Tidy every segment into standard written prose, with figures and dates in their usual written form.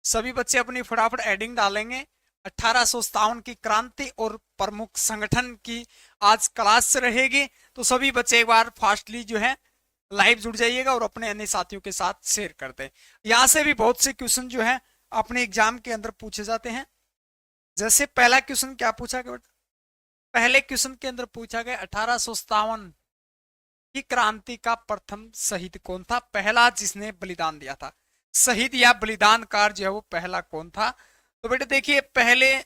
सभी बच्चे अपनी फटाफट एडिंग डालेंगे। 1857 की क्रांति और प्रमुख संगठन की आज क्लास रहेगी, तो सभी बच्चे एक बार फास्टली जो है लाइव जुड़ जाइएगा और अपने अन्य साथियों के साथ शेयर करते हैं। यहां से भी बहुत से क्वेश्चन जो है अपने एग्जाम के अंदर पूछे जाते हैं। जैसे पहला क्वेश्चन क्या पूछा गया, पहले क्वेश्चन के अंदर पूछा गया 1857 की क्रांति का प्रथम शहीद कौन था, पहला जिसने बलिदान दिया था, शहीद या बलिदानकार जो है वो पहला कौन था। तो बेटे देखिए, पहले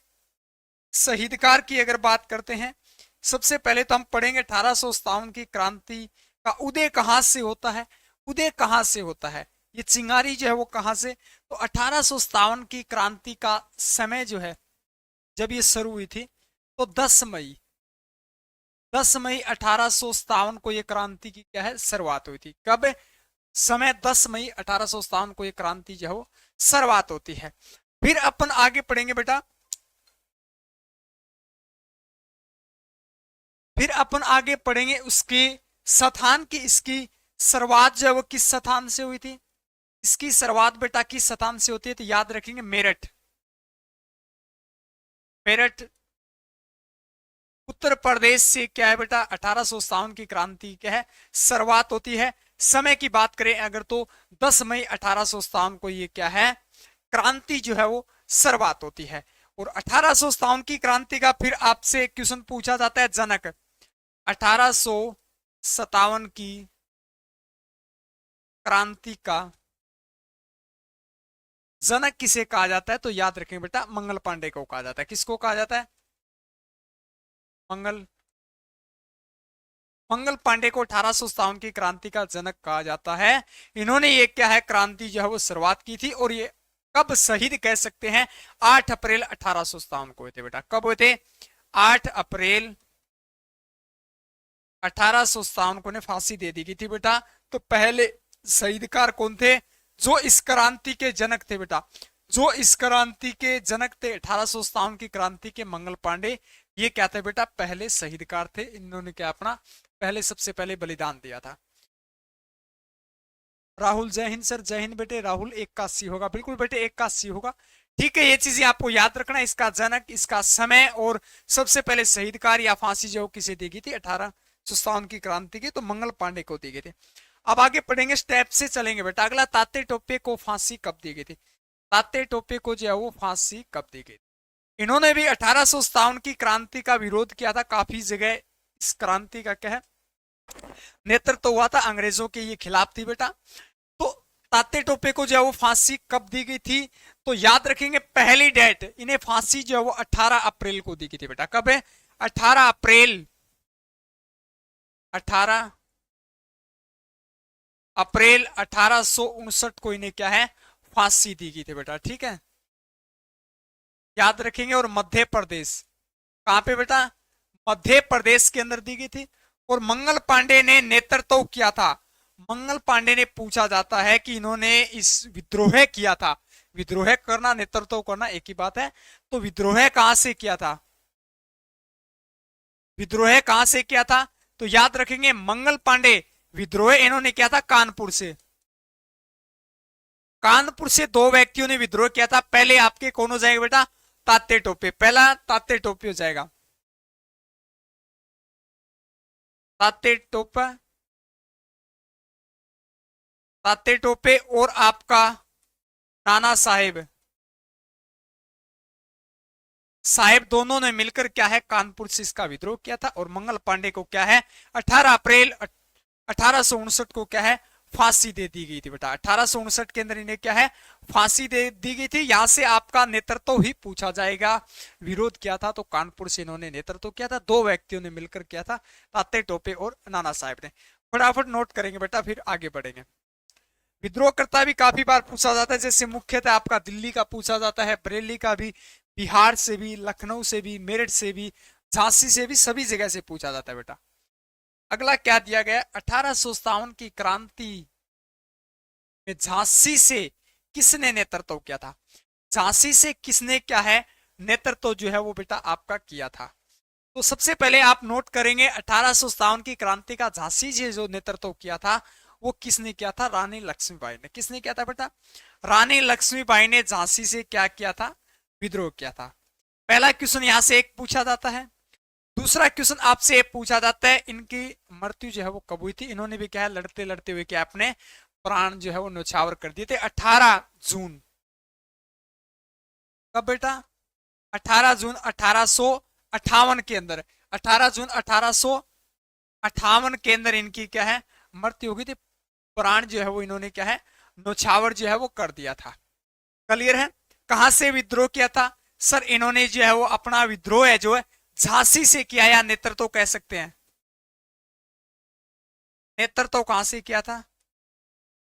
शहीदकार की अगर बात करते हैं, सबसे पहले तो हम पढ़ेंगे 1857 की क्रांति का उदय कहां से होता है। उदय कहां से होता है, ये चिंगारी जो है वो कहां से, तो 1857 की क्रांति का समय जो है जब ये शुरू हुई थी, तो 10 मई 1857 को ये क्रांति की क्या है शुरुआत हुई थी। कब, समय 10 मई 1857 को ये क्रांति जो है वो शुरुआत होती है। फिर अपन आगे पढ़ेंगे बेटा, फिर अपन आगे पढ़ेंगे उसके स्थान की, इसकी शुरुआत जो है वो किस स्थान से हुई थी, इसकी शुरुआत बेटा किस स्थान से होती है, तो याद रखेंगे मेरठ। मेरठ उत्तर प्रदेश से क्या है बेटा 1857 की क्रांति क्या है शुरुआत होती है। समय की बात करें अगर तो 10 मई 1857 को ये क्या है क्रांति जो है वो शुरुआत होती है। और 1857 की क्रांति का फिर आपसे क्वेश्चन पूछा जाता है जनक। 1857 की क्रांति का जनक किसे कहा जाता है, तो याद रखेंगे बेटा मंगल पांडे को कहा जाता है। किसको कहा जाता है, मंगल पांडे को 1857 की क्रांति का जनक कहा जाता है। इन्होंने ये क्या है क्रांति जो है वो शुरुआत की थी। और ये कब शहीद कह सकते हैं, 8 अप्रैल 1857 को हुए थे बेटा। कब हुए थे, 8 अप्रैल 1857 को ने फांसी दे दी गई थी बेटा। तो पहले शहीदकार कौन थे, जो इस क्रांति के जनक थे बेटा, जो इस क्रांति के जनक थे 1857 की क्रांति के मंगल पांडे, ये क्या थे बेटा पहले शहीदकार थे। इन्होंने क्या अपना पहले सबसे पहले बलिदान दिया था। राहुल जय हिंद सर, जय हिंद बेटे। राहुल 81 होगा, बिल्कुल बेटे 81 होगा। ठीक है, ये चीजें आपको याद रखना, इसका जनक, इसका समय और सबसे पहले शहीदकार या फांसी जो किसे दी गई थी 1857 की क्रांति की, तो मंगल पांडे को दी गई थी। अब आगे पढ़ेंगे, स्टेप से चलेंगे बेटा। अगला, तात्या टोपे को फांसी कब दी गई थी, तात्या टोपे को जो है वो फांसी कब दी गई। इन्होंने भी 1857 की क्रांति का विरोध किया था। काफी जगह इस क्रांति का क्या है नेतृत्व हुआ था, अंग्रेजों के ये खिलाफ थी बेटा। तो तात्या टोपे को जो है वो फांसी कब दी गई थी, तो याद रखेंगे पहली डेट, इन्हें फांसी जो है वो 18 अप्रैल को दी गई थी बेटा। कब है, 18 अप्रैल 1859 को इन्हें क्या है फांसी दी गई थी बेटा। ठीक है, याद रखेंगे। और मध्य प्रदेश, कहां पे बेटा, मध्य प्रदेश के अंदर दी गई थी। और मंगल पांडे ने नेतृत्व किया था। मंगल पांडे ने, पूछा जाता है कि इन्होंने इस विद्रोह किया था। विद्रोह करना नेतृत्व करना एक ही बात है। तो विद्रोह कहां से किया था, विद्रोह कहां से किया था, तो याद रखेंगे मंगल पांडे विद्रोह इन्होंने किया था कानपुर से। कानपुर से दो व्यक्तियों ने विद्रोह किया था। पहले आपके कौन हो जाएगा बेटा, तात्या टोपे, पहला तात्या टोपे हो जाएगा, तात्या टोपे, तात्या टोपे। और आपका नाना साहेब, साहेब दोनों ने मिलकर क्या है कानपुर से इसका विद्रोह किया था। और मंगल पांडे को क्या है 18 अप्रैल 1859 को क्या है फांसी दे दी गई थी बेटा। 1859 के अंदर इन्हें क्या है फांसी दे दी गई थी। यहां से आपका नेतृत्व ही पूछा जाएगा। विरोध किया था तो कानपुर से इन्होंने नेतृत्व किया था, दो व्यक्तियों ने मिलकर किया था, तात्या टोपे और नाना साहेब ने। फटाफट नोट करेंगे बेटा, फिर आगे बढ़ेंगे। विद्रोहकर्ता भी काफी बार पूछा जाता है, जैसे मुख्यतः आपका दिल्ली का पूछा जाता है, बरेली का भी, बिहार से भी, लखनऊ से भी, मेरठ से भी, झांसी से भी, सभी जगह से पूछा जाता है बेटा। अगला क्या दिया गया, 1857 की क्रांति में झांसी से किसने नेतृत्व किया था, झांसी से किसने क्या है नेतृत्व जो है वो बेटा आपका किया था। तो सबसे पहले आप नोट करेंगे 1857 की क्रांति का झांसी से जो नेतृत्व किया था वो किसने किया था? रानी लक्ष्मीबाई ने। किसने किया था बेटा? रानी लक्ष्मीबाई ने झांसी से क्या किया था? विद्रोह किया था। पहला क्वेश्चन यहां से एक पूछा जाता है। दूसरा क्वेश्चन आपसे पूछा जाता है, इनकी मृत्यु जो है वो कब हुई थी? इन्होंने भी क्या है, लड़ते लड़ते हुए क्या अपने प्राण जो है वो न्यौछावर कर दिए थे 18 जून। कब बेटा? 18 जून 1858 के अंदर। 18 जून 1858 के अंदर इनकी क्या है, मृत्यु हो गई थी। प्राण जो है वो इन्होंने क्या है, न्यौछावर जो है वो कर दिया था। क्लियर है? कहां से विद्रोह किया था? सर इन्होंने जो है वो अपना विद्रोह है जो है झांसी से किया, या नेतृत्व कह सकते हैं। नेतृत्व कहां से किया था?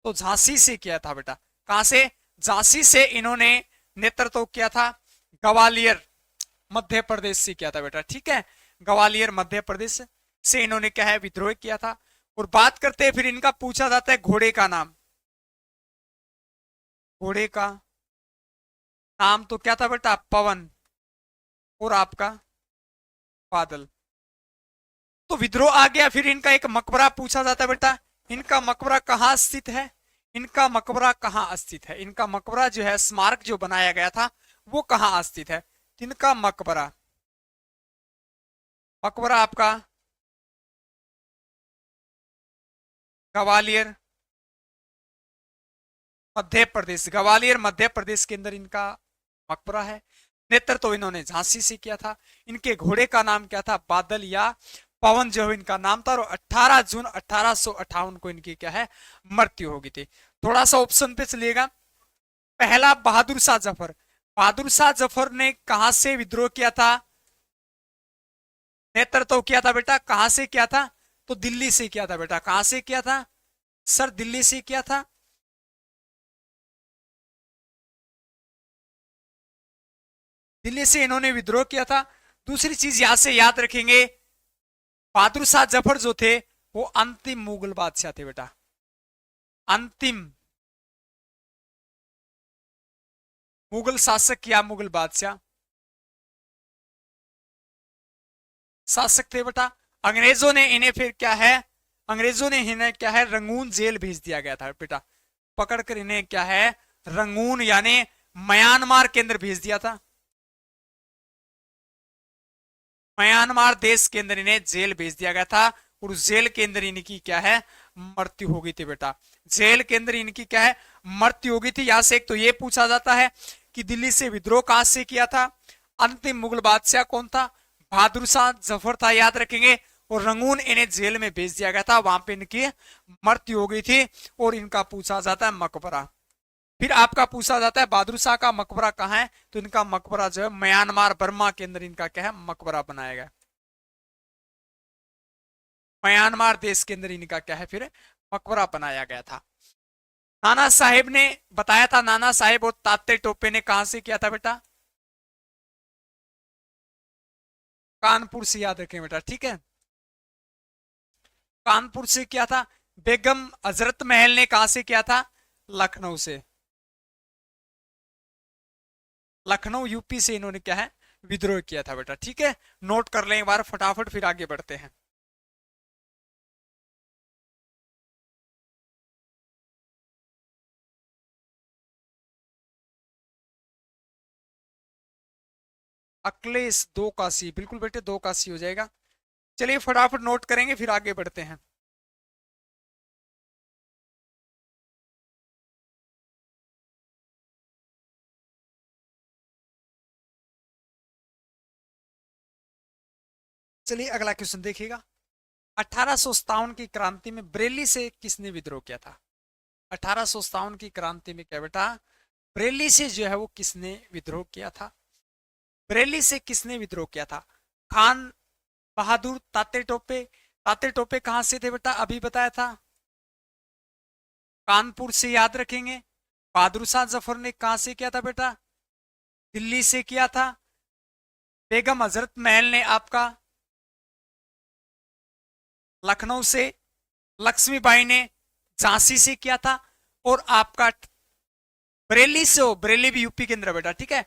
तो झांसी से किया था बेटा। कहां से? झांसी से इन्होंने नेतृत्व किया था। ग्वालियर मध्य प्रदेश से किया था बेटा। ठीक है, ग्वालियर मध्य प्रदेश से इन्होंने क्या है, विद्रोह किया था। और बात करते हैं फिर इनका, पूछा जाता है घोड़े का नाम। घोड़े का नाम तो क्या था बेटा? पवन। और आपका बादल। तो विद्रोह आ गया। फिर इनका एक मकबरा पूछा जाता है बेटा। इनका मकबरा कहाँ स्थित है? इनका मकबरा कहाँ स्थित है? इनका मकबरा जो है, स्मारक जो बनाया गया था, वो कहाँ स्थित है? इनका मकबरा, मकबरा आपका ग्वालियर मध्य प्रदेश। ग्वालियर मध्य प्रदेश के अंदर इनका मकबरा है। नेतृत्व तो इन्होंने झांसी से किया था। इनके घोड़े का नाम क्या था? बादल या पवन जो है इनका नाम था। और 18 जून 1858 को इनकी क्या है, मृत्यु हो गई थी। थोड़ा सा ऑप्शन पे चलिएगा। पहला बहादुर शाह जफर। बहादुर शाह जफर ने कहां से विद्रोह किया था? नेतृत्व किया था बेटा। कहां से किया था? तो दिल्ली से किया था बेटा। कहां से किया था? सर दिल्ली से किया था। दिल्ली से इन्होंने विद्रोह किया था। दूसरी चीज यहां से याद रखेंगे, बहादुर शाह जफर जो थे वो अंतिम मुगल बादशाह थे बेटा। अंतिम मुगल शासक या मुगल बादशाह शासक थे बेटा। अंग्रेजों ने इन्हें फिर क्या है, अंग्रेजों ने इन्हें क्या है, रंगून जेल भेज दिया गया था बेटा। पकड़कर इन्हें क्या है, रंगून यानी म्यांमार के अंदर भेज दिया था। म्यांमार देश के अंदर इन्हें जेल भेज दिया गया था। और उस जेल के अंदर इनकी क्या है, मृत्यु हो गई थी बेटा। जेल के अंदर इनकी क्या है, मृत्यु हो गई थी। यहां से एक तो ये पूछा जाता है कि दिल्ली से विद्रोह कहां से किया था? अंतिम मुगल बादशाह कौन था? बहादुर शाह जफर था, याद रखेंगे। और रंगून इन्हें जेल में भेज दिया गया था, वहां पे इनकी मृत्यु हो गई थी। और इनका पूछा जाता है मकबरा। फिर आपका पूछा जाता है बहादुर शाह का मकबरा कहाँ है? तो इनका मकबरा जो है म्यांमार बर्मा के अंदर इनका क्या है, मकबरा बनाया गया। म्यांमार देश के अंदर इनका क्या है, फिर मकबरा बनाया गया था। नाना साहेब ने बताया था, नाना साहेब और तात्या टोपे ने कहां से किया था बेटा? कानपुर से, याद रखें बेटा। ठीक है, कानपुर से किया था। बेगम हजरत महल ने कहां से किया था? लखनऊ से। लखनऊ यूपी से इन्होंने क्या है, विद्रोह किया था बेटा। ठीक है, नोट कर लें एक बार फटाफट, फिर आगे बढ़ते हैं। अखिलेश 2 का सी, बिल्कुल बेटे 2 का सी हो जाएगा। चलिए फटाफट नोट करेंगे, फिर आगे बढ़ते हैं। चलिए अगला क्वेश्चन देखिएगा। 1857 की क्रांति में बरेली से किसने विद्रोह किया था? 1857 की क्रांति में क्या बेटा, बरेली से जो है वो किसने विद्रोह किया था? बरेली से किसने विद्रोह किया था? खान बहादुर, तात्या टोपे। तात्या टोपे कहां से थे बेटा? अभी बताया था, कानपुर से, याद रखेंगे। बहादुर शाह जफर ने कहां से किया था बेटा? दिल्ली से किया था। बेगम हजरत महल ने आपका लखनऊ से, लक्ष्मीबाई ने झांसी से किया था। और आपका बरेली से हो, बरेली भी यूपी के अंदर बेटा। ठीक है,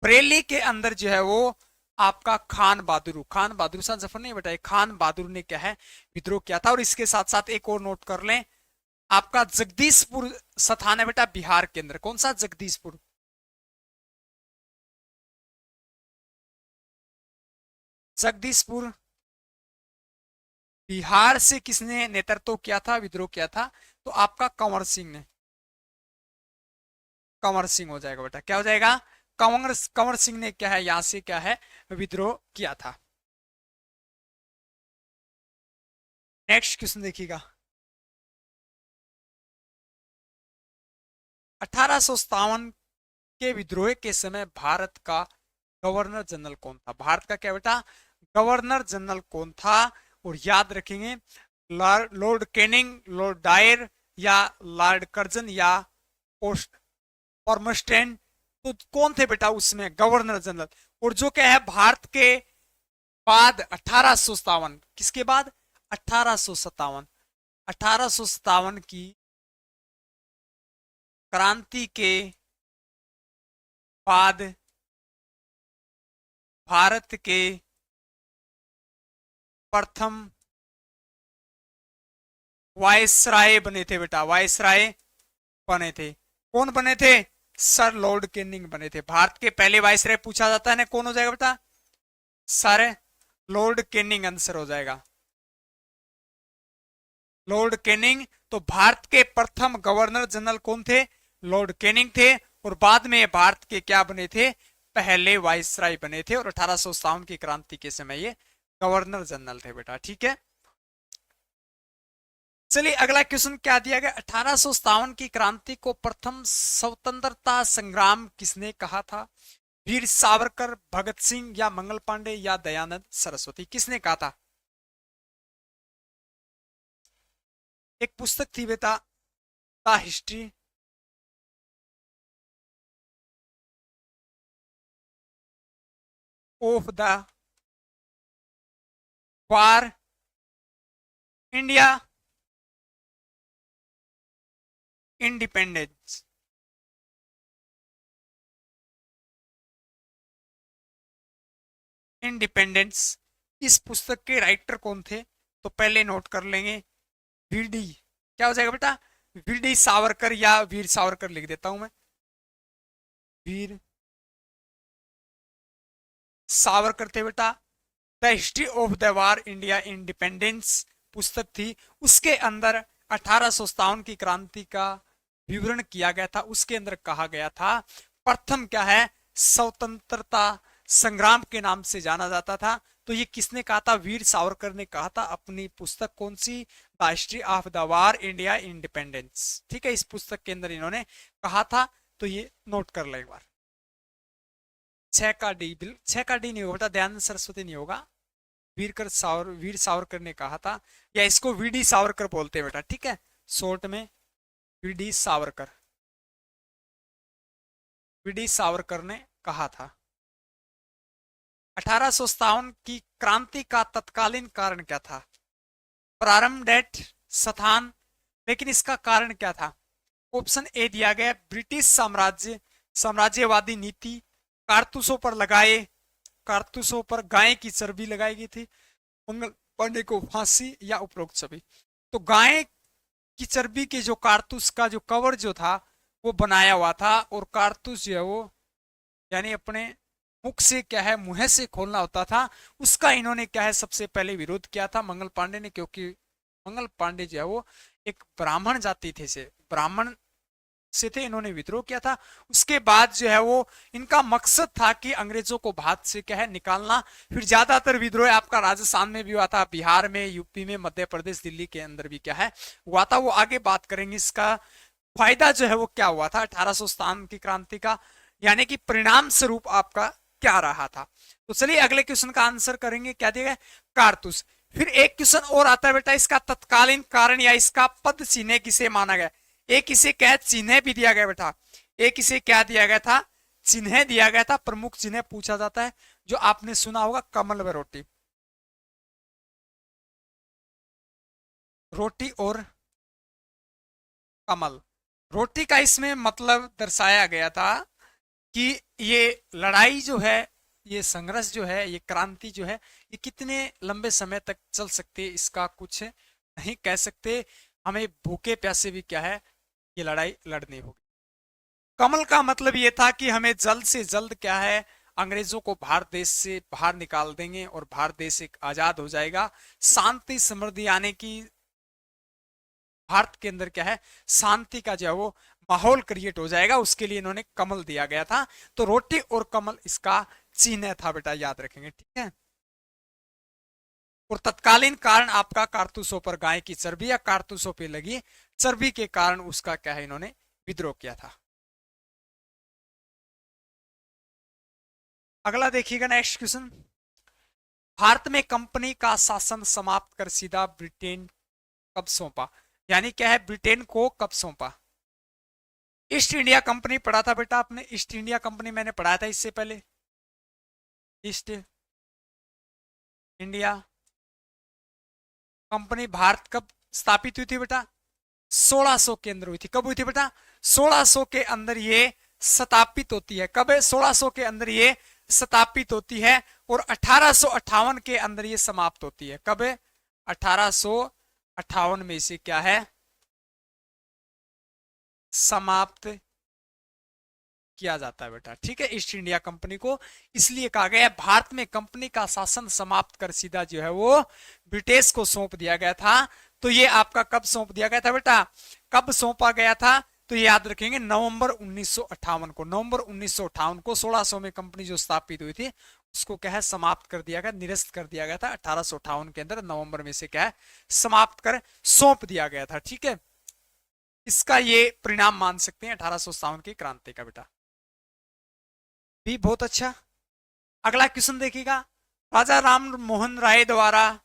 बरेली के अंदर जो है वो आपका खान बहादुर, खान बहादुर शाह जफर नहीं बेटा, खान बहादुर ने क्या है, विद्रोह किया था। और इसके साथ साथ एक और नोट कर लें, आपका जगदीशपुर स्थान है बेटा बिहार के अंदर। कौन सा? जगदीशपुर। जगदीशपुर बिहार से किसने नेतृत्व किया था, विद्रोह किया था? तो आपका कंवर सिंह ने। कंवर सिंह हो जाएगा बेटा, क्या हो जाएगा? कंवर सिंह ने क्या है, यहां से क्या है, विद्रोह किया था। नेक्स्ट क्वेश्चन देखिएगा। 1857 के विद्रोह के समय भारत का गवर्नर जनरल कौन था? भारत का क्या बेटा? गवर्नर जनरल कौन था? और याद रखेंगे लॉर्ड कैनिंग, लॉर्ड डायर, या लॉर्ड कर्जन, या पोस्ट फॉर्मस्टेन। तो कौन थे बेटा उसमें गवर्नर जनरल? और जो क्या है भारत के बाद 1857, किसके बाद? 1857, 1857 की क्रांति के बाद भारत के प्रथम वायसराय बने थे बेटा, वायसराय बने थे। कौन बने थे? सर लॉर्ड कैनिंग बने थे। भारत के पहले वायसराय पूछा जाता है ना, कौन हो जाएगा बेटा? सर लॉर्ड कैनिंग आंसर हो जाएगा, लॉर्ड कैनिंग। तो भारत के प्रथम गवर्नर जनरल कौन थे? लॉर्ड कैनिंग थे। और बाद में भारत के क्या बने थे? पहले वायसराय बने थे। और 1857 की क्रांति के समय ये गवर्नर जनरल थे बेटा, ठीक है। चलिए अगला क्वेश्चन क्या दिया गया? 1857 की क्रांति को प्रथम स्वतंत्रता संग्राम किसने कहा था? वीर सावरकर, भगत सिंह, या मंगल पांडे, या दयानंद सरस्वती? किसने कहा था? एक पुस्तक थी बेटा, the history of the war India independence. Independence, इस पुस्तक के राइटर कौन थे? तो पहले नोट कर लेंगे, वीडी। क्या हो जाएगा बेटा? वीडी सावरकर, या वीर सावरकर लिख देता हूं मैं, वीर सावरकर थे बेटा। The history of the war India independence पुस्तक थी, उसके अंदर 1857 की क्रांति का विवरण किया गया था। उसके अंदर कहा गया था, प्रथम क्या है, स्वतंत्रता संग्राम के नाम से जाना जाता था। तो ये किसने कहा था? वीर सावरकर ने कहा था अपनी पुस्तक, कौन सी? The history of the war India independence, ठीक है। इस पुस्तक के अंदर इन्होंने कहा था, तो ये नोट कर ले एक बार। 6 का डी नहीं होगा बेटा, दयानंद सरस्वती नहीं होगा, वीर सावरकर ने कहा था, या इसको वीडी सावरकर बोलते हैं बेटा, ठीक है, शॉर्ट में वीडी सावरकर। वीडी सावरकर ने कहा था। 1857 की क्रांति का तत्कालीन कारण क्या था? प्रारंभ, डेट, स्थान, लेकिन इसका कारण क्या था? ऑप्शन ए दिया गया, ब्रिटिश साम्राज्यवादी नीति, कारतूसों पर लगाए, कारतूसों पर गाय की चर्बी लगाई गई थी, मंगल पांडे को फांसी, या उपरोक्त सभी। तो गाय की चर्बी के जो कारतूस का जो कवर जो था वो बनाया हुआ था, और कारतूस जो है वो यानी अपने मुख से क्या है, मुंह से खोलना होता था, उसका इन्होंने क्या है सबसे पहले विरोध किया था मंगल पांडे ने, क्योंकि मंगल पांडे जो है वो एक ब्राह्मण जाति थे से, ब्राह्मण से थे, इन्होंने विद्रोह किया था। उसके बाद जो है वो इनका मकसद था कि अंग्रेजों को भारत से क्या है निकालना। फिर ज्यादातर विद्रोह आपका राजस्थान में भी हुआ था, बिहार में, यूपी में, मध्य प्रदेश, दिल्ली के अंदर भी क्या है हुआ था, वो आगे बात करेंगे। इसका फायदा जो है वो क्या हुआ था 1857 की क्रांति का, यानी कि परिणाम स्वरूप आपका क्या रहा था। तो चलिए अगले क्वेश्चन का आंसर करेंगे, क्या दिया गया? कारतूस। फिर एक क्वेश्चन और आता है बेटा, इसका तत्कालीन कारण या इसका पद चिन्ह किसे माना गया? एक इसे क्या चिन्ह भी दिया गया बेटा, एक इसे क्या दिया गया था? चिन्ह दिया गया था, प्रमुख चिन्ह पूछा जाता है, जो आपने सुना होगा, कमल व रोटी, रोटी और कमल। रोटी का इसमें मतलब दर्शाया गया था कि ये लड़ाई जो है, ये संघर्ष जो है, ये क्रांति जो है, ये कितने लंबे समय तक चल सकती है, इसका कुछ नहीं कह सकते। हमें भूखे प्यासे भी क्या है, ये लड़ाई लड़नी होगी। कमल का मतलब ये था कि हमें जल्द से जल्द क्या है, अंग्रेजों को भारत देश से बाहर निकाल देंगे और भारत देश एक आजाद हो जाएगा, शांति समृद्धि आने की, भारत के अंदर क्या है शांति का जो है वो माहौल क्रिएट हो जाएगा, उसके लिए इन्होंने कमल दिया गया था। तो रोटी और कमल इसका चिन्ह था बेटा, याद रखेंगे, ठीक है। और तत्कालीन कारण आपका कारतूसों पर गाय की चर्बी या कारतूसों पे लगी चर्बी के कारण उसका क्या है, इन्होंने विद्रोह किया था। अगला देखिएगा नेक्स्ट क्वेश्चन। भारत में कंपनी का शासन समाप्त कर सीधा ब्रिटेन कब सौंपा, यानी क्या है ब्रिटेन को कब सौंपा। ईस्ट इंडिया कंपनी पढ़ा था बेटा आपने, ईस्ट इंडिया कंपनी मैंने पढ़ाया था इससे पहले। ईस्ट इंडिया कंपनी भारत कब स्थापित हुई थी बेटा, 1600 के अंदर हुई थी। कब हुई थी बेटा, 1600 के अंदर ये स्थापित होती है। कब है, 1600 के अंदर ये स्थापित होती है और 1858 के अंदर ये समाप्त होती है। कब है, 1858 में इसे क्या है समाप्त किया जाता है बेटा, ठीक है, ईस्ट इंडिया कंपनी को। इसलिए कहा गया है भारत में कंपनी का शासन समाप्त कर सीधा जो है वो ब्रिटिश को सौंप दिया गया था। तो ये आपका कब सौंप दिया गया था बेटा, कब सौंपा गया था, तो ये याद रखेंगे नवंबर 1958 को। नवंबर 1958 को 1600 में कंपनी जो स्थापित हुई थी उसको क्या है समाप्त कर दिया गया, निरस्त कर दिया गया था। 1858 के अंदर नवंबर में से क्या है समाप्त कर सौंप दिया गया था, ठीक है। इसका ये परिणाम मान सकते हैं 1857 की क्रांति का बेटा, भी बहुत अच्छा। अगला क्वेश्चन देखिएगा, राजा राम मोहन राय द्वारा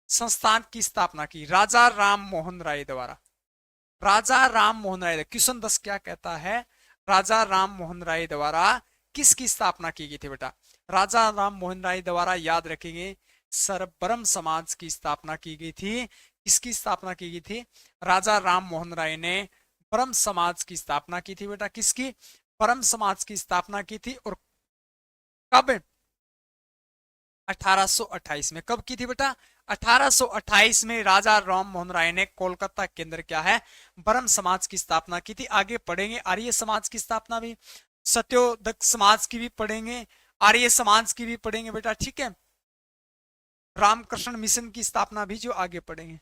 संस्थान की स्थापना की। राजा राम मोहन राय द्वारा, राजा राम मोहन राय, क्वेश्चन 10 क्या कहता है, राजा राम मोहन राय द्वारा किसकी स्थापना की गई थी बेटा। राजा राम मोहन राय द्वारा याद रखेंगे सर ब्रह्म समाज की स्थापना की गई थी। किसकी स्थापना की गई थी, राजा राम मोहन राय ने ब्रह्म समाज की स्थापना की थी बेटा। किसकी, ब्रह्म समाज की स्थापना की थी। और कब, 1828 में। कब की थी बेटा, 1828 में राजा राम मोहन राय ने कोलकाता के अंदर क्या है ब्रह्म समाज की स्थापना की थी। आगे पढ़ेंगे आर्य समाज की स्थापना भी, सत्योदक समाज की भी पढ़ेंगे, आर्य समाज की भी पढ़ेंगे बेटा, ठीक है। रामकृष्ण मिशन की स्थापना भी जो आगे पढ़ेंगे,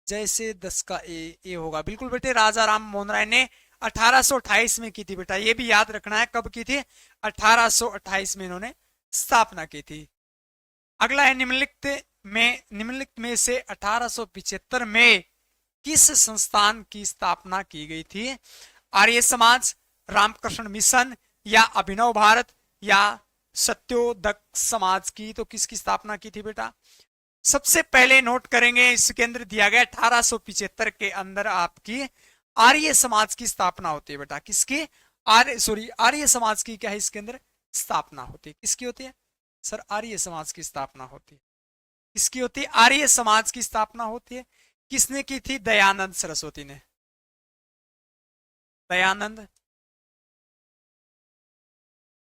जैसे 10 का ए होगा बिल्कुल बेटे। राजा राम मोहन राय ने 1828 में की थी बेटा, ये भी याद रखना है कब की थी, 1828 में इन्होंने स्थापना की थी। अगला है निम्नलिखित में से 1875 में किस संस्थान की स्थापना की गई थी। आर्य समाज, रामकृष्ण मिशन या अभिनव भारत या सत्योदक समाज की। तो किसकी स्थापना की थी बेटा, सबसे पहले नोट करेंगे इसके अंदर दिया गया 1875 के अंदर आपकी आर्य समाज की स्थापना होती है बेटा। किसकी, आर्य समाज की क्या है इसके अंदर स्थापना होती है। किसकी होती है सर, आर्य समाज की स्थापना होती है। किसकी होती है, आर्य समाज की स्थापना होती है। किसने की थी, दयानंद सरस्वती ने।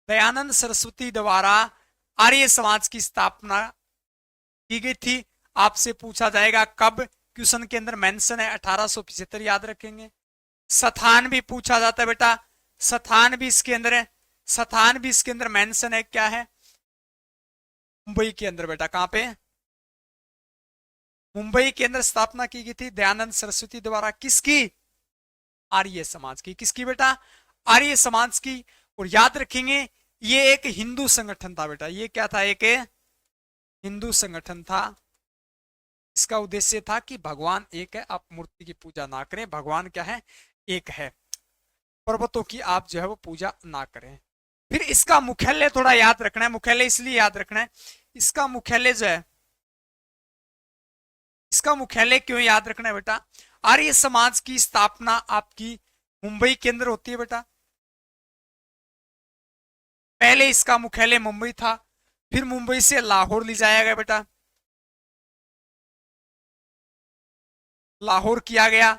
दयानंद सरस्वती द्वारा आर्य समाज की स्थापना की गई थी। आपसे पूछा जाएगा कब, क्वेश्चन के अंदर मेंशन है 1875, याद रखेंगे। स्थान भी पूछा जाता है बेटा, स्थान भी इसके अंदर है, स्थान भी इसके अंदर मेंशन है, क्या है मुंबई के अंदर बेटा। कहां पे, मुंबई के अंदर स्थापना की गई थी दयानंद सरस्वती द्वारा। किसकी, आर्य समाज की। किसकी बेटा, आर्य समाज की। और याद रखेंगे ये एक हिंदू संगठन था बेटा। ये क्या था, एक हिंदू संगठन था। इसका उद्देश्य था कि भगवान एक है, आप मूर्ति की पूजा ना करें, भगवान क्या है एक है, पर्वतों की आप जो है वो पूजा ना करें। फिर इसका मुख्यालय थोड़ा याद रखना है, मुख्यालय इसलिए याद रखना है, इसका मुख्यालय जो है, इसका मुख्यालय क्यों याद रखना है बेटा, आर्य समाज की स्थापना आपकी मुंबई के अंदर होती है बेटा। पहले इसका मुख्यालय मुंबई था, फिर मुंबई से लाहौर ले जाया गया बेटा, लाहौर किया गया।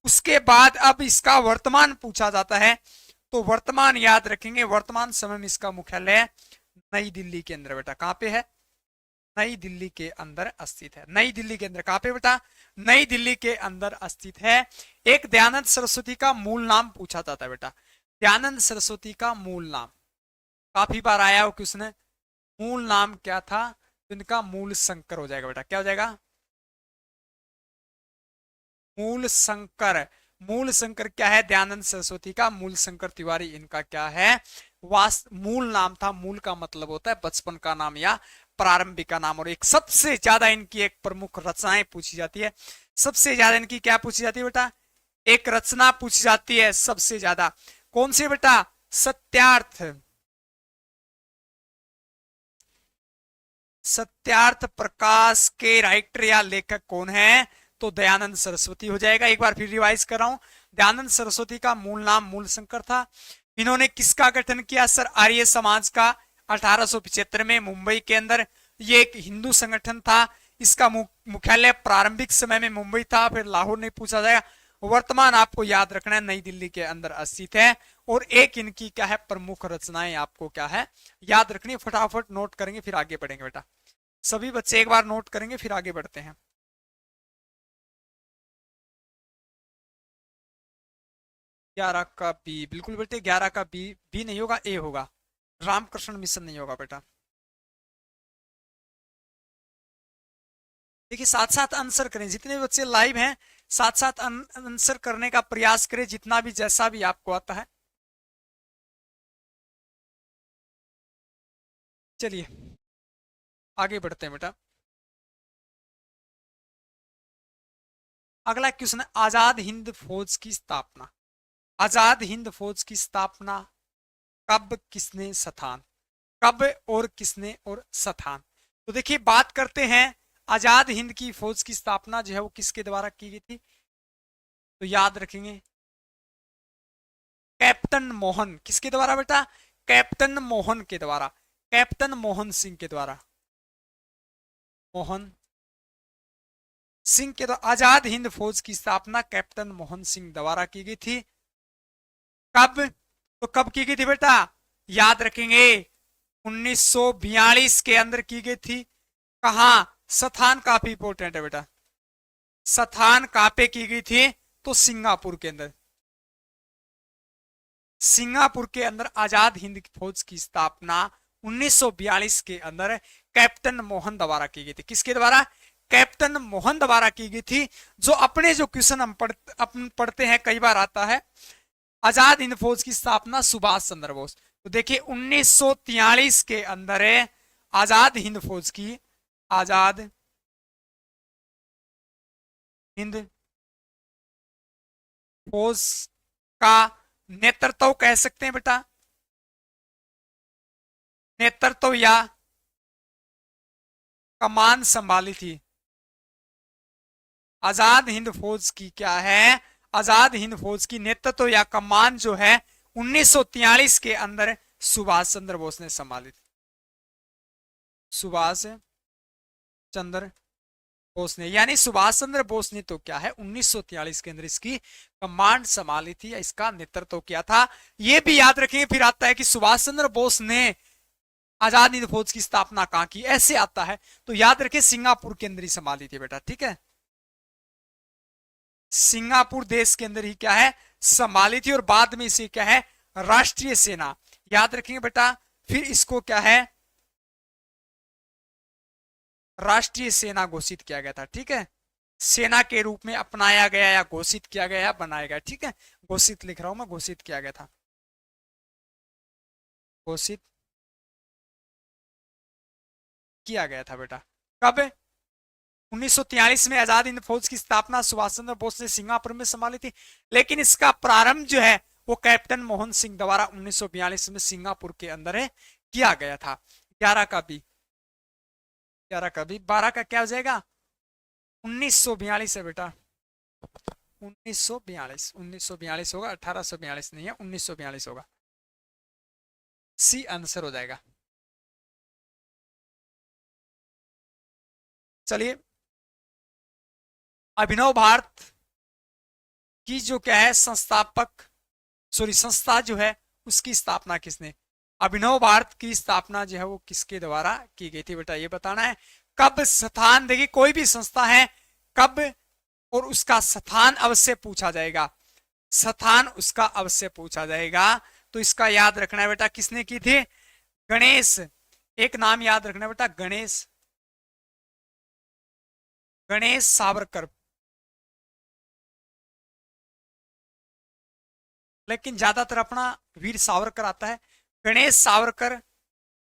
उसके बाद अब इसका वर्तमान पूछा जाता है, तो वर्तमान याद रखेंगे, वर्तमान समय में इसका मुख्यालय नई दिल्ली के अंदर बेटा। कहां पे है, नई दिल्ली के अंदर स्थित है। नई दिल्ली के अंदर, कहां पे बेटा? नई दिल्ली के अंदर स्थित है। एक दयानंद सरस्वती का मूल नाम पूछा जाता है बेटा। दयानंद सरस्वती का मूल नाम काफी बार आया हो क्वेश्चन। मूल नाम क्या था? इनका मूल शंकर हो जाएगा बेटा। क्या हो जाएगा? मूल शंकर। मूल शंकर क्या है? दयानंद सरस्वती का मूल शंकर तिवारी इनका क्या है? मूल नाम था। मूल का मतलब होता है बचपन का नाम या प्रारंभिक का नाम। और एक सबसे ज्यादा इनकी एक प्रमुख रचनाएं पूछी जाती है। सबसे ज्यादा इनकी क्या पूछी जाती है बेटा? एक रचना पूछी जाती है सबसे ज्यादा। कौन सी बेटा? सत्यार्थ। सत्यार्थ प्रकाश के राइटर या लेखक कौन है? तो दयानंद सरस्वती हो जाएगा। एक बार फिर रिवाइज कर रहा हूं। दयानंद सरस्वती का मूल नाम मूल शंकर था। इन्होंने किसका गठन किया? सर आर्य समाज का। 1875 में मुंबई के अंदर। ये एक हिंदू संगठन था। इसका मुख्यालय प्रारंभिक समय में मुंबई था, फिर लाहौर नहीं पूछा जाएगा। वर्तमान आपको याद रखना है नई दिल्ली के अंदर स्थित है। और एक इनकी क्या है? प्रमुख रचनाएं आपको क्या है? याद रखनी है। फटाफट नोट करेंगे फिर आगे बढ़ेंगे बेटा। सभी बच्चे एक बार नोट करेंगे फिर आगे बढ़ते हैं। 11 का बी, बिल्कुल बेटे 11 का बी। बी नहीं होगा, ए होगा। रामकृष्ण मिशन नहीं होगा बेटा। देखिए साथ साथ आंसर करें, जितने भी बच्चे लाइव हैं साथ साथ आंसर करने का प्रयास करें, जितना भी जैसा भी आपको आता है। चलिए आगे बढ़ते हैं बेटा। अगला क्वेश्चन है आजाद हिंद फौज की स्थापना। आजाद हिंद फौज की स्थापना कब, किसने, स्थान? कब और किसने और स्थान? तो देखिए बात करते हैं आजाद हिंद की फौज की स्थापना जो है वो किसके द्वारा की गई थी? तो याद रखेंगे कैप्टन मोहन। किसके द्वारा बेटा? कैप्टन मोहन के द्वारा। कैप्टन मोहन सिंह के द्वारा। मोहन सिंह के द्वारा आजाद हिंद फौज की स्थापना कैप्टन मोहन सिंह द्वारा की गई थी। कब? तो कब की गई थी बेटा? याद रखेंगे 1942 के अंदर की गई थी। कहा? स्थान काफी इंपोर्टेंट है बेटा। स्थान कहां पे की गई थी? तो सिंगापुर के अंदर। सिंगापुर के अंदर आजाद हिंद फौज की स्थापना 1942 के अंदर कैप्टन मोहन द्वारा की गई थी। किसके द्वारा? कैप्टन मोहन द्वारा की गई थी। जो अपने जो क्वेश्चन हम पढ़ते हैं कई बार आता है आजाद हिंद फौज की स्थापना सुभाष चंद्र बोस। तो देखिए 1943 के अंदर आजाद हिंद फौज की, आजाद हिंद फौज का नेतृत्व कह सकते हैं बेटा, नेतृत्व या कमान संभाली थी। आजाद हिंद फौज की क्या है? आजाद हिंद फौज की नेतृत्व या कमान जो है 1943 के अंदर सुभाष चंद्र बोस ने संभाली थी। सुभाष चंद्र बोस ने, यानी सुभाष चंद्र बोस ने तो क्या है 1943 के अंदर इसकी कमांड संभाली थी या इसका नेतृत्व किया था। यह भी याद रखेंगे। फिर आता है कि सुभाष चंद्र बोस ने आजाद हिंद फौज की स्थापना कहां की, ऐसे आता है तो याद रखें सिंगापुर के अंदर ही संभाली थी बेटा। ठीक है, सिंगापुर देश के अंदर ही क्या है संभाली थी। और बाद में इसे क्या है राष्ट्रीय सेना, याद रखेंगे बेटा। फिर इसको क्या है राष्ट्रीय सेना घोषित किया गया था। ठीक है, सेना के रूप में अपनाया गया या घोषित किया गया या बनाया गया। ठीक है, घोषित लिख रहा हूं मैं, घोषित किया गया था, घोषित किया गया था बेटा। कब? 1943 में आजाद हिंद फौज की स्थापना सुभाष चंद्र बोस ने सिंगापुर में संभाली थी। लेकिन इसका प्रारंभ जो है वो कैप्टन मोहन सिंह द्वारा 1942 में सिंगापुर के अंदर है किया गया था। 11 का भी, 11 का भी, 12 का क्या हो जाएगा 1942 है बेटा। 1942, 1942 होगा, 1842 नहीं है, 1942 होगा। सी आंसर हो जाएगा। चलिए अभिनव भारत की जो क्या है संस्था जो है उसकी स्थापना किसने? अभिनव भारत की स्थापना जो है वो किसके द्वारा की गई थी बेटा, ये बताना है। कब स्थान, देखिए कोई भी संस्था है, कब और उसका स्थान अवश्य पूछा जाएगा, स्थान उसका अवश्य पूछा जाएगा। तो इसका याद रखना है बेटा, किसने की थी? गणेश। एक नाम याद रखना है बेटा, गणेश, गणेश सावरकर। लेकिन ज्यादातर अपना वीर सावरकर आता है, गणेश सावरकर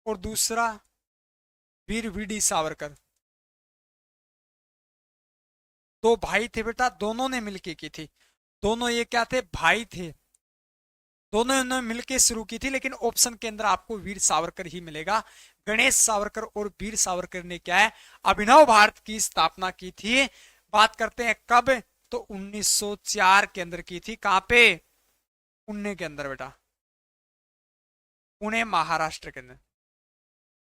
और दूसरा वीर वीडी सावरकर। दो भाई थे बेटा, दोनों ने मिलके की थी, दोनों ये क्या थे? भाई थे, दोनों ने मिलके शुरू की थी। लेकिन ऑप्शन के अंदर आपको वीर सावरकर ही मिलेगा। गणेश सावरकर और वीर सावरकर ने क्या है? अभिनव भारत की स्थापना की थी। बात करते हैं कब, तो 1904 के अंदर की थी। कहां पे? पुणे के अंदर बेटा, पुणे महाराष्ट्र के अंदर।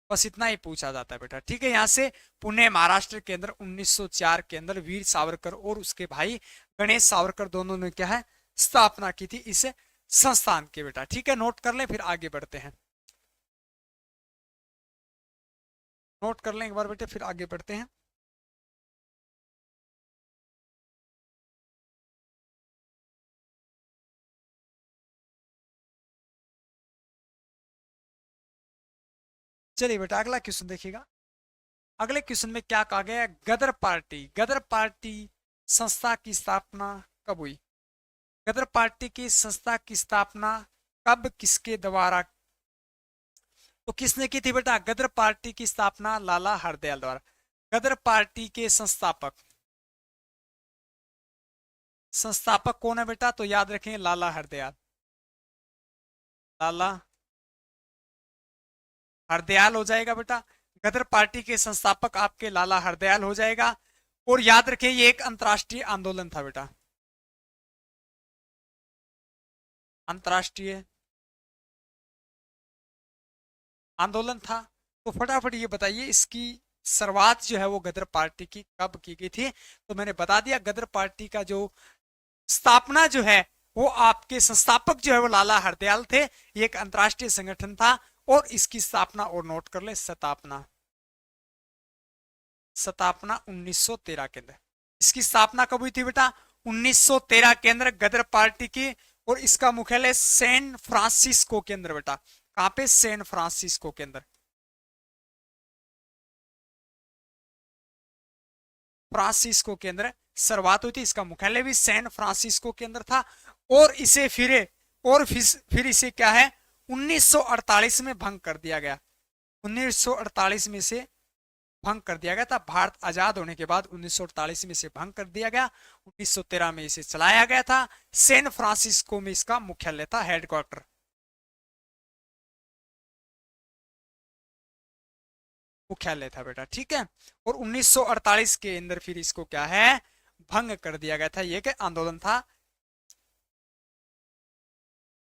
बस इतना ही पूछा जाता है बेटा, ठीक है। यहां से पुणे महाराष्ट्र के अंदर 1904 के अंदर वीर सावरकर और उसके भाई गणेश सावरकर दोनों ने क्या है? स्थापना की थी इस संस्थान की बेटा, ठीक है। नोट कर लें, फिर आगे बढ़ते हैं। नोट कर लें एक बार बेटे, फिर आगे बढ़ते हैं। चलिए बेटा अगला क्वेश्चन देखिएगा। अगले क्वेश्चन में क्या कहा गया है? गदर पार्टी, गदर पार्टी संस्था की स्थापना कब हुई? गदर पार्टी की संस्था की स्थापना कब, किसके द्वारा? तो किसने की थी बेटा? गदर पार्टी की स्थापना लाला हरदयाल द्वारा। गदर पार्टी के संस्थापक, संस्थापक कौन है बेटा? तो याद रखें लाला हरदयाल, लाला हरदयाल हो जाएगा बेटा। गदर पार्टी के संस्थापक आपके लाला हरदयाल हो जाएगा। और याद रखें ये एक अंतरराष्ट्रीय आंदोलन था बेटा, अंतरराष्ट्रीय आंदोलन था। तो फटाफट ये बताइए इसकी शुरुआत जो है वो गदर पार्टी की कब की गई थी? तो मैंने बता दिया, गदर पार्टी का जो स्थापना जो है वो आपके संस्थापक जो है वो लाला हरदयाल थे। ये एक अंतरराष्ट्रीय संगठन था। और इसकी स्थापना, और नोट कर ले, स्थापना, स्थापना 1913 के अंदर। इसकी स्थापना कब हुई थी बेटा? 1913 के अंदर गदर पार्टी की। और इसका मुख्यालय सैन फ्रांसिस्को के अंदर बेटा। कहां पे? सैन फ्रांसिस्को के अंदर, फ्रांसिस्को के अंदर शुरुआत हुई थी। इसका मुख्यालय भी सैन फ्रांसिस्को के अंदर था। और इसे फिर इसे क्या है? 1948 में भंग कर दिया गया। 1948 में से भंग कर दिया गया था। भारत आजाद होने के बाद 1948 में इसे भंग कर दिया गया। 1913 में इसे चलाया गया था। सैन फ्रांसिस्को में इसका मुख्यालय था, हेडक्वार्टर, मुख्यालय था बेटा, ठीक है। और 1948 के अंदर फिर इसको क्या है? भंग कर दिया गया था। यह क्या आंदोलन था?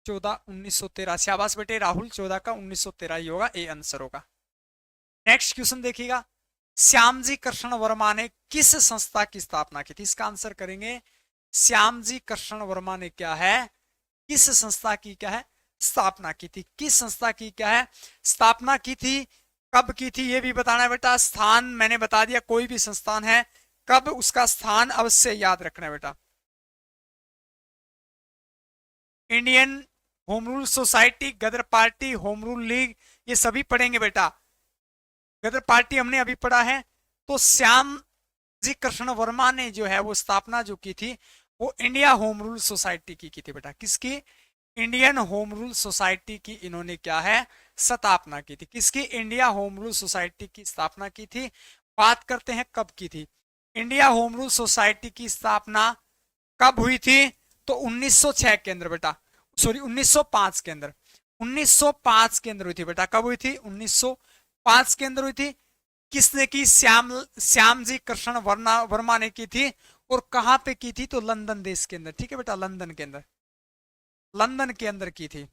1913। शाबाश बेटे राहुल, 14 का 1913 ही होगा, ए आंसर होगा। नेक्स्ट क्वेश्चन देखिएगा। श्यामजी कृष्ण वर्मा ने किस संस्था की स्थापना की थी? इसका आंसर करेंगे, श्यामजी कृष्ण वर्मा ने क्या है? किस संस्था की क्या है? स्थापना की थी। किस संस्था की क्या है? स्थापना की थी। कब की थी ये भी बताना है बेटा। स्थान मैंने बता दिया, कोई भी संस्थान है, कब उसका स्थान अवश्य याद रखना है बेटा। इंडियन होम रूल सोसाइटी, गदर पार्टी, होम रूल लीग, ये सभी पढ़ेंगे बेटा। गदर पार्टी हमने अभी पढ़ा है। तो श्याम जी कृष्ण वर्मा ने जो है वो स्थापना जो की थी वो इंडिया होम रूल सोसाइटी की थी बेटा। किसकी? इंडियन होम रूल सोसाइटी की इन्होंने क्या है? स्थापना की थी। किसकी? इंडिया होम रूल सोसाइटी की स्थापना की थी। बात करते हैं कब की थी। इंडिया होम रूल सोसाइटी की स्थापना कब हुई थी? तो 1906 के अंदर बेटा, सॉरी 1905 के अंदर, 1905 के अंदर हुई थी बेटा। कब हुई थी? 1905 के अंदर हुई थी। किसने की? श्याम जी कृष्ण वर्मा ने की थी। और कहां पे की थी? तो लंदन देश के अंदर, ठीक है बेटा, लंदन के अंदर, लंदन के अंदर की थी।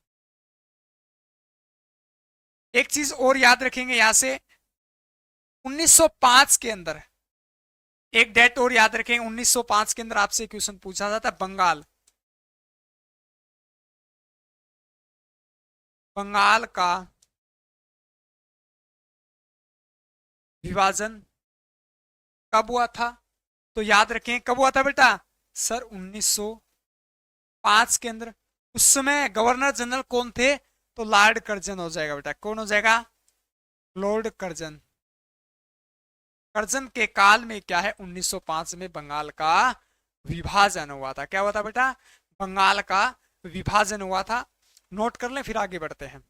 एक चीज और याद रखेंगे यहां से, 1905 के अंदर एक डेट और याद रखेंगे। 1905 के अंदर आपसे क्वेश्चन पूछा जाता है, बंगाल, बंगाल का विभाजन कब हुआ था? तो याद रखें कब हुआ था बेटा सर 1905 के अंदर। उस समय गवर्नर जनरल कौन थे? तो लॉर्ड कर्जन हो जाएगा बेटा। कौन हो जाएगा? Lord Curzon. कर्जन के काल में क्या है 1905 में बंगाल का विभाजन हुआ था। क्या हुआ था बेटा? बंगाल का विभाजन हुआ था। नोट कर लें फिर आगे बढ़ते हैं।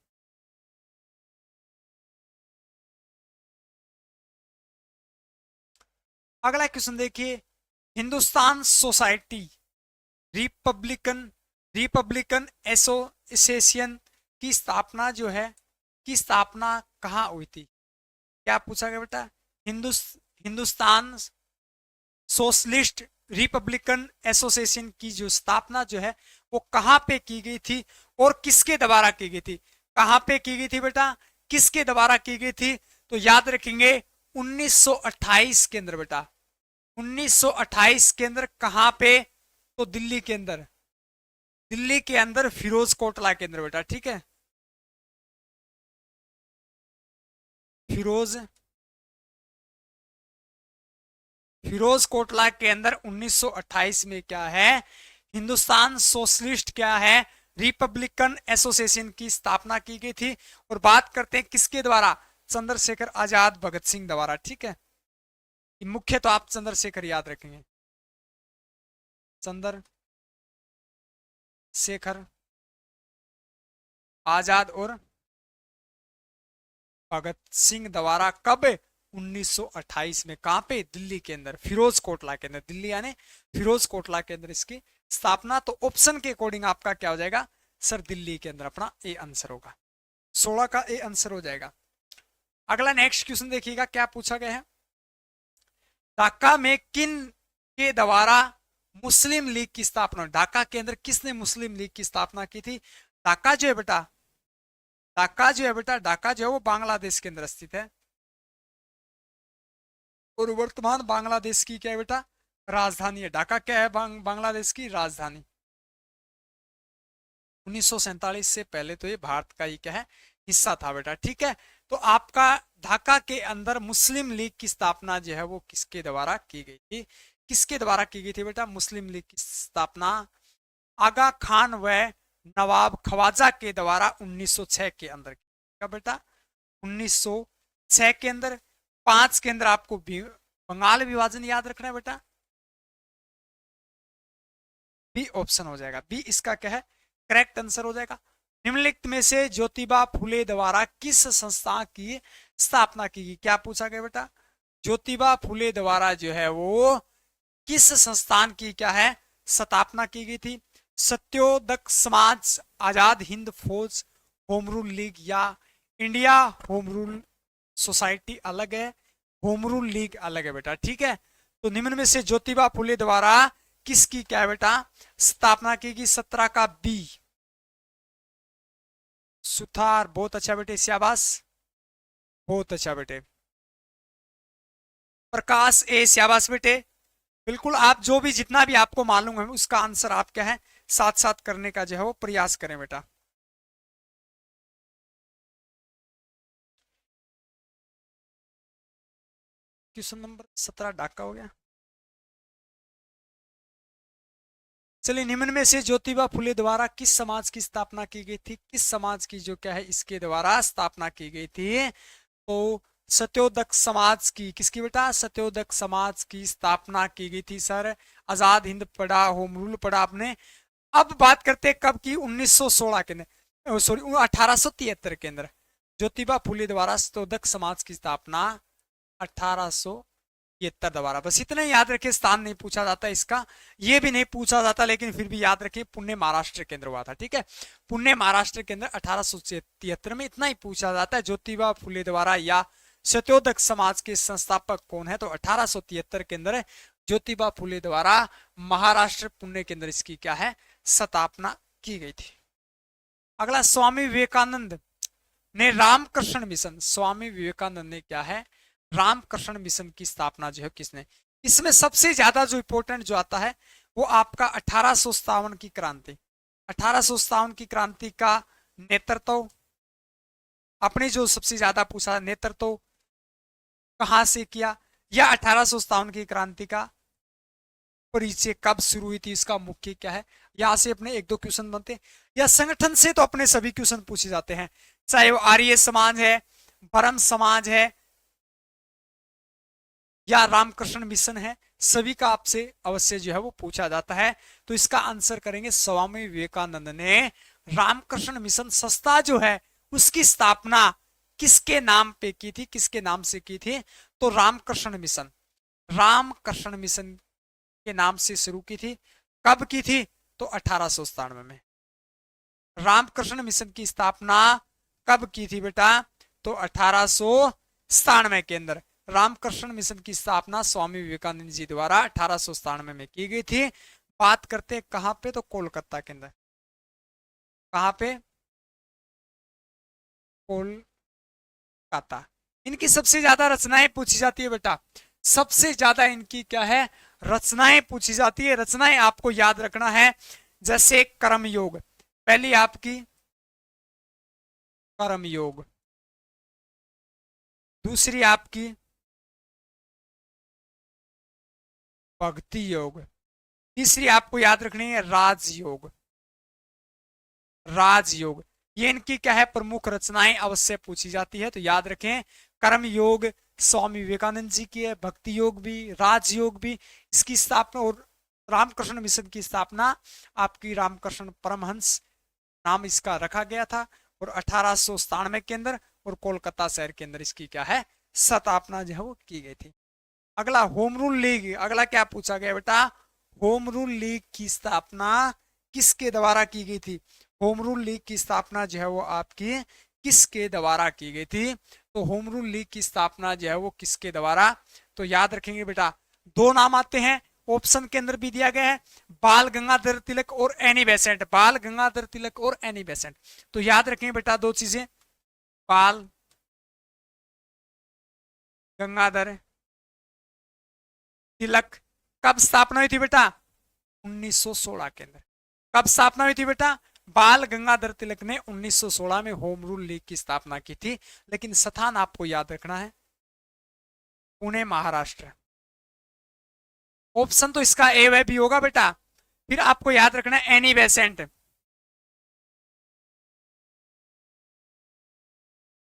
अगला क्वेश्चन देखिए, Hindustan society Republican Republican association की स्थापना जो है, की स्थापना कहाँ हुई थी? क्या पूछा गया बेटा? हिंदुस्तान सोशलिस्ट रिपब्लिकन एसोसिएशन की जो स्थापना जो है वो कहां पे की गई थी और किसके द्वारा की गई थी? कहां पे की गई थी बेटा? किसके द्वारा की गई थी? तो याद रखेंगे 1928 के अंदर बेटा। 1928 के अंदर कहां पे? तो दिल्ली के अंदर। दिल्ली के अंदर फिरोज कोटला के अंदर बेटा। ठीक है, फिरोज फिरोज कोटला के अंदर 1928 में क्या है हिंदुस्तान सोशलिस्ट क्या है रिपब्लिकन एसोसिएशन की स्थापना की गई थी। और बात करते हैं किसके द्वारा? चंद्रशेखर आजाद भगत सिंह द्वारा। ठीक है, मुख्य तो आप चंद्रशेखर याद रखेंगे, चंद्रशेखर आजाद और भगत सिंह द्वारा। कब? 1928 में। कहां पे? दिल्ली के अंदर, फिरोज कोटला के अंदर। दिल्ली यानी फिरोज कोटला के अंदर इसकी स्थापना। तो ऑप्शन के अकॉर्डिंग आपका क्या हो जाएगा सर? दिल्ली के अंदर अपना ए आंसर होगा। 16 का ए आंसर हो जाएगा। अगला नेक्स्ट क्वेश्चन देखिएगा क्या पूछा गया है। ढाका में किन के द्वारा मुस्लिम लीग की स्थापना? ढाका के अंदर किसने मुस्लिम लीग की स्थापना की थी? ढाका जो है बेटा, ढाका जो है बेटा, ढाका जो है वो बांग्लादेश के अंदर स्थित है और वर्तमान बांग्लादेश की क्या है बेटा? राजधानी है। ढाका क्या है? बांग्लादेश की राजधानी। 1947 से पहले तो ये भारत का ही क्या है? हिस्सा था बेटा। ठीक है, तो आपका ढाका के अंदर मुस्लिम लीग की स्थापना जो है वो किसके द्वारा की गई थी? किसके द्वारा की गई थी बेटा मुस्लिम लीग की स्थापना? आगा खान व नवाब ख्वाजा के द्वारा 1906 के अंदर। क्या बेटा? 1906 के अंदर। 5 के अंदर आपको बंगाल विभाजन याद रखना है बेटा। बी ऑप्शन हो जाएगा। बी इसका क्या है? करेक्ट आंसर हो जाएगा। निम्नलिखित में से ज्योतिबा फुले द्वारा किस संस्था की स्थापना की गई? क्या पूछा गया बेटा? ज्योतिबा फुले द्वारा जो है वो किस संस्थान की क्या है स्थापना की गई थी? सत्योदक समाज, आजाद हिंद फौज, होम रूल लीग या इंडिया होम रूल सोसाइटी अलग है, होम रूल लीग अलग है बेटा। ठीक है, तो निम्न में से ज्योतिबा फुले द्वारा किसकी क्या है बेटा स्थापना की गई? 17 का बी। सुथार, बहुत अच्छा बेटे, शाबाश, बहुत अच्छा बेटे। प्रकाश ए, शाबाश बेटे। बिल्कुल, आप जो भी जितना भी आपको मालूम है उसका आंसर आप क्या है साथ साथ करने का जो है वो प्रयास करें बेटा। क्वेश्चन नंबर 17 ढाका हो गया। चलिए, निम्न में से ज्योतिबा फुले द्वारा किस समाज की स्थापना की गई थी? किस समाज की जो क्या है इसके द्वारा स्थापना की गई थी? तो सत्योदक समाज की। किसकी बेटा? सत्योदक समाज की स्थापना की गई थी सर। आजाद हिंद पढ़ा, होम रूल पढ़ा आपने। अब बात करते हैं कब की? 1916 के अंदर, सॉरी 1873 के अंदर ज्योतिबा फुले द्वारा सत्योदक समाज की स्थापना 1873 द्वारा। बस इतना याद रखिए, स्थान नहीं पूछा जाता इसका, ये भी नहीं पूछा जाता, लेकिन फिर भी याद रखिए पुणे महाराष्ट्र के अंदर हुआ था। ठीक है, पुणे महाराष्ट्र के अंदर 1873 में। इतना ही पूछा जाता है ज्योतिबा फुले द्वारा या सत्योदक समाज के संस्थापक कौन है? तो 1873 के अंदर ज्योतिबा फुले द्वारा महाराष्ट्र पुणे के अंदर इसकी क्या है स्थापना की गई थी। अगला, स्वामी विवेकानंद ने रामकृष्ण मिशन। स्वामी विवेकानंद ने क्या है रामकृष्ण मिशन की स्थापना जो है किसने? इसमें सबसे ज्यादा जो इंपोर्टेंट जो आता है वो आपका 1857 की क्रांति। 1857 की क्रांति का नेतृत्व आपने जो सबसे ज्यादा पूछा, नेतृत्व कहां से किया? या 1857 की क्रांति का परिचय कब शुरू हुई थी, इसका मुख्य क्या है। यहां से अपने एक दो क्वेश्चन बनते हैं, या संगठन से तो अपने सभी क्वेश्चन पूछे जाते हैं, चाहे वो आर्य समाज है, ब्रह्म समाज है, या रामकृष्ण मिशन है, सभी का आपसे अवश्य जो है वो पूछा जाता है। तो इसका आंसर करेंगे स्वामी विवेकानंद ने रामकृष्ण मिशन संस्था जो है उसकी स्थापना किसके नाम पे की थी, किसके नाम से की थी। तो रामकृष्ण मिशन के नाम से शुरू की थी। कब की थी, तो 1897 में। रामकृष्ण मिशन की स्थापना कब की थी बेटा, तो 1897 के अंदर रामकृष्ण मिशन की स्थापना स्वामी विवेकानंद जी द्वारा 1897 में की गई थी। बात करते कहां पे, तो कोलकाता के अंदर। कहां पे, कोलकाता। इनकी सबसे ज्यादा रचनाएं पूछी जाती है बेटा, सबसे ज्यादा इनकी क्या है, रचनाएं पूछी जाती है। रचनाएं आपको याद रखना है, जैसे कर्मयोग, पहली आपकी कर्मयोग, दूसरी आपकी भक्ति योग, तीसरी आपको याद रखनी है राजयोग। राजयोग, ये इनकी क्या है, प्रमुख रचनाएं अवश्य पूछी जाती है, तो याद रखें। कर्म योग स्वामी विवेकानंद जी की है, भक्ति योग भी, राजयोग भी। इसकी स्थापना और रामकृष्ण मिशन की स्थापना आपकी रामकृष्ण परमहंस नाम इसका रखा गया था, और 1897 के अंदर और कोलकाता शहर के अंदर इसकी क्या है, स्थापना जो है वो की गई थी। अगला होम रूल लीग, अगला क्या पूछा गया बेटा, होम रूल लीग की स्थापना किसके द्वारा की गई थी। होम रूल लीग की स्थापना जो है वो आपकी किसके द्वारा की गई थी। तो होम रूल लीग की स्थापना जो है वो किसके द्वारा, तो याद रखेंगे बेटा, दो नाम आते हैं, ऑप्शन के अंदर भी दिया गया है, बाल गंगाधर तिलक और एनी बेसेंट। बाल गंगाधर तिलक और एनी बेसेंट, तो याद रखेंगे बेटा दो चीजें, बाल गंगाधर तिलक। कब स्थापना हुई थी बेटा, 1916 के अंदर। कब स्थापना हुई थी बेटा, बाल गंगाधर तिलक ने 1916 में होम रूल लीग की स्थापना की थी। लेकिन स्थान आपको याद रखना है, पुणे महाराष्ट्र। ऑप्शन तो इसका ए व बी होगा बेटा। फिर आपको याद रखना है एनी बेसेंट।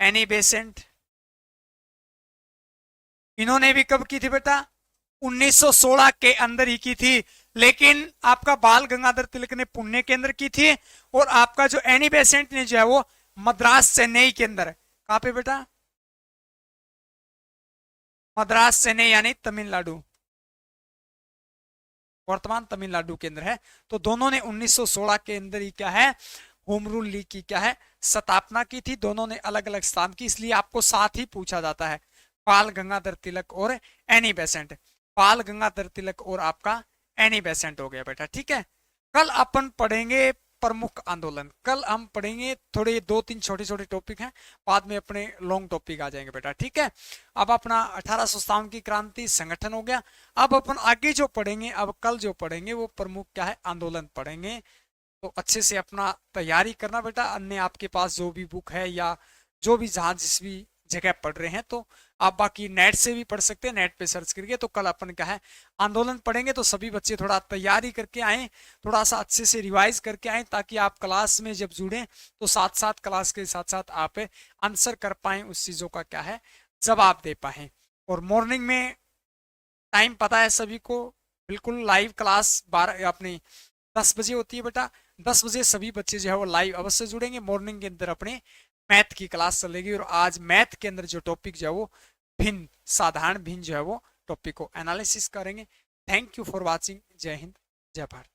एनी बेसेंट इन्होंने भी कब की थी बेटा, 1916 के अंदर ही की थी। लेकिन आपका बाल गंगाधर तिलक ने पुणे के अंदर की थी, और आपका जो एनी बेसेंट ने जो है वो मद्रास चेन्नई के अंदर। कहां पे बेटा, मद्रास चेन्नई यानी तमिलनाडु, वर्तमान तमिलनाडु के अंदर है। तो दोनों ने 1916 के अंदर ही क्या है, होम रूल लीग की क्या है, स्थापना की थी। दोनों ने अलग अलग स्थान की, इसलिए आपको साथ ही पूछा जाता है, बाल गंगाधर तिलक और एनी बेसेंट। बाल गंगाधर तिलक और आपका एनी बेसेंट हो गया बेटा, ठीक है। कल अपन पढ़ेंगे प्रमुख आंदोलन, कल हम पढ़ेंगे थोड़े दो तीन छोटे छोटे टॉपिक हैं, बाद में अपने लॉन्ग टॉपिक आ जाएंगे बेटा, ठीक है। अब अपना 1857 की क्रांति संगठन हो गया। अब अपन आगे जो पढ़ेंगे, अब कल जो पढ़ेंगे वो प्रमुख क्या है, आंदोलन पढ़ेंगे। तो अच्छे से अपना तैयारी करना बेटा। अन्य आपके पास जो भी बुक है या जो भी जहां जिस भी जगह पढ़ रहे हैं, तो आप बाकी नेट से भी पढ़ सकते हैं, नेट पे सर्च करके। तो कल अपन क्या है, आंदोलन पढ़ेंगे। तो सभी बच्चे थोड़ा तैयारी करके आए, थोड़ा सा अच्छे से रिवाइज करके आए, ताकि आप क्लास में जब जुड़े तो साथ साथ क्लास के साथ साथ आप आंसर कर पाए, उस चीजों का क्या है जवाब दे पाए। और मॉर्निंग में टाइम पता है सभी को, बिल्कुल लाइव क्लास 12 अपनी 10 बजे होती है बेटा। 10 बजे सभी बच्चे जो है वो लाइव अवश्य जुड़ेंगे। मॉर्निंग के अंदर अपने मैथ की क्लास चलेगी, और आज मैथ के अंदर जो टॉपिक जो है वो भिन्न, साधारण भिन्न जो है वो टॉपिक को एनालिसिस करेंगे। Thank you for watching. जय हिंद, जय भारत।